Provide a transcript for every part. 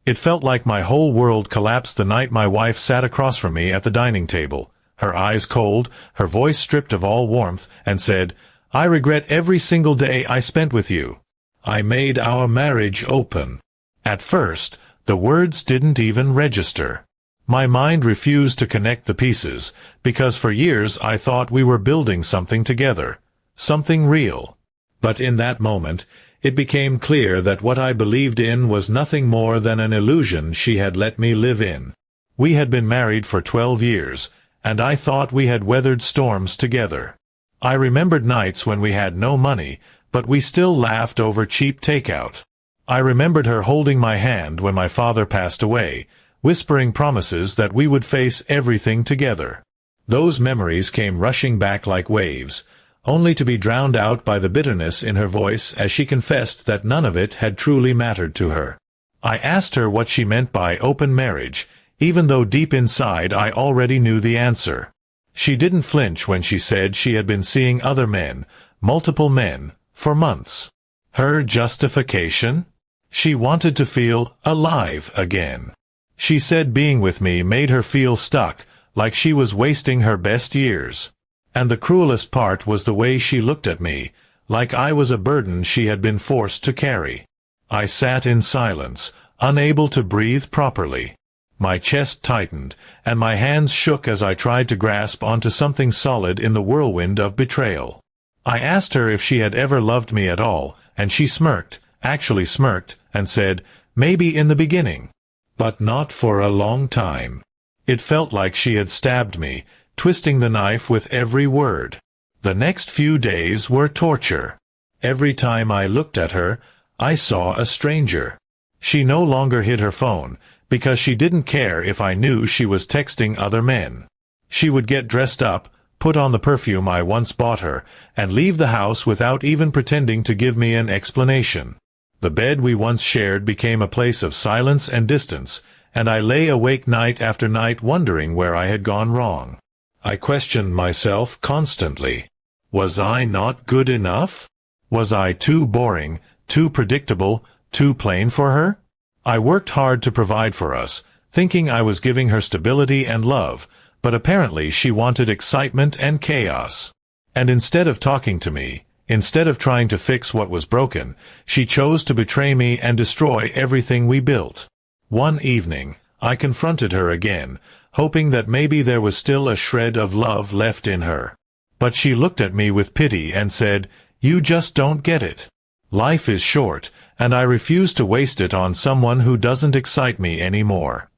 It felt like my whole world collapsed the night my wife sat across from me at the dining table, her eyes cold, her voice stripped of all warmth, and said, "I regret every single day I spent with you. I made our marriage open." At first, the words didn't even register. My mind refused to connect the pieces, because for years I thought we were building something together, something real. But in that moment, it became clear that what I believed in was nothing more than an illusion she had let me live in. We had been married for 12 years, and I thought we had weathered storms together. I remembered nights when we had no money, but we still laughed over cheap takeout. I remembered her holding my hand when my father passed away, whispering promises that we would face everything together. Those memories came rushing back like waves, only to be drowned out by the bitterness in her voice as she confessed that none of it had truly mattered to her. I asked her what she meant by open marriage, even though deep inside I already knew the answer. She didn't flinch when she said she had been seeing other men, multiple men, for months. Her justification? She wanted to feel alive again. She said being with me made her feel stuck, like she was wasting her best years. And the cruelest part was the way she looked at me, like I was a burden she had been forced to carry. I sat in silence, unable to breathe properly. My chest tightened, and my hands shook as I tried to grasp onto something solid in the whirlwind of betrayal. I asked her if she had ever loved me at all, and she smirked, actually smirked, and said, "Maybe in the beginning. But not for a long time." It felt like she had stabbed me, twisting the knife with every word. The next few days were torture. Every time I looked at her, I saw a stranger. She no longer hid her phone, because she didn't care if I knew she was texting other men. She would get dressed up, put on the perfume I once bought her, and leave the house without even pretending to give me an explanation. The bed we once shared became a place of silence and distance, and I lay awake night after night wondering where I had gone wrong. I questioned myself constantly. Was I not good enough? Was I too boring, too predictable, too plain for her? I worked hard to provide for us, thinking I was giving her stability and love, but apparently she wanted excitement and chaos. And instead of talking to me, instead of trying to fix what was broken, she chose to betray me and destroy everything we built. One evening, I confronted her again, hoping that maybe there was still a shred of love left in her. But she looked at me with pity and said, "You just don't get it. Life is short, and I refuse to waste it on someone who doesn't excite me anymore."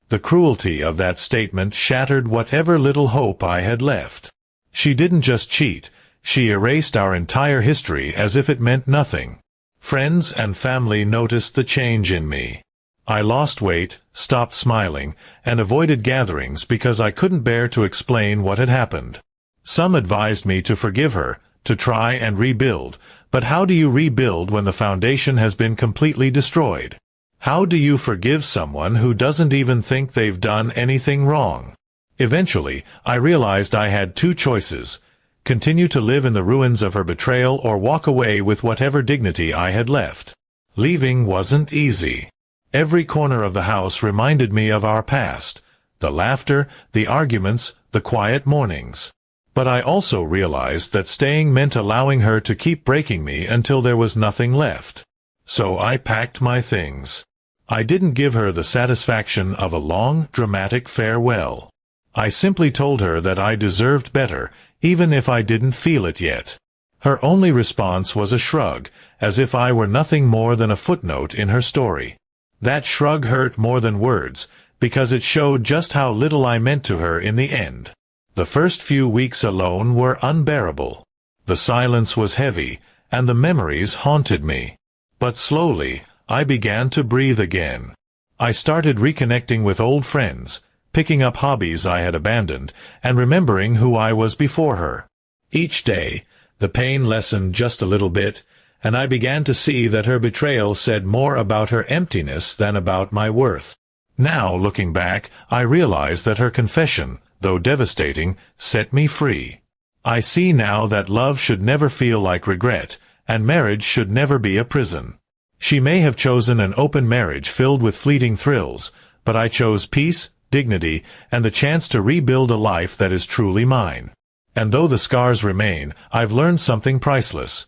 The cruelty of that statement shattered whatever little hope I had left. She didn't just cheat, she erased our entire history as if it meant nothing. Friends and family noticed the change in me. I lost weight, stopped smiling, and avoided gatherings because I couldn't bear to explain what had happened. Some advised me to forgive her, to try and rebuild, but how do you rebuild when the foundation has been completely destroyed? How do you forgive someone who doesn't even think they've done anything wrong? Eventually, I realized I had two choices: continue to live in the ruins of her betrayal or walk away with whatever dignity I had left. Leaving wasn't easy. Every corner of the house reminded me of our past, the laughter, the arguments, the quiet mornings. But I also realized that staying meant allowing her to keep breaking me until there was nothing left. So I packed my things. I didn't give her the satisfaction of a long, dramatic farewell. I simply told her that I deserved better, even if I didn't feel it yet. Her only response was a shrug, as if I were nothing more than a footnote in her story. That shrug hurt more than words, because it showed just how little I meant to her in the end. The first few weeks alone were unbearable. The silence was heavy, and the memories haunted me. But slowly, I began to breathe again. I started reconnecting with old friends, picking up hobbies I had abandoned, and remembering who I was before her. Each day, the pain lessened just a little bit, and I began to see that her betrayal said more about her emptiness than about my worth. Now, looking back, I realize that her confession, though devastating, set me free. I see now that love should never feel like regret, and marriage should never be a prison. She may have chosen an open marriage filled with fleeting thrills, but I chose peace, dignity, and the chance to rebuild a life that is truly mine. And though the scars remain, I've learned something priceless.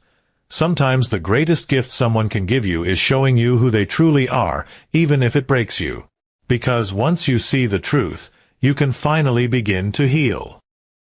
Sometimes the greatest gift someone can give you is showing you who they truly are, even if it breaks you. Because once you see the truth, you can finally begin to heal.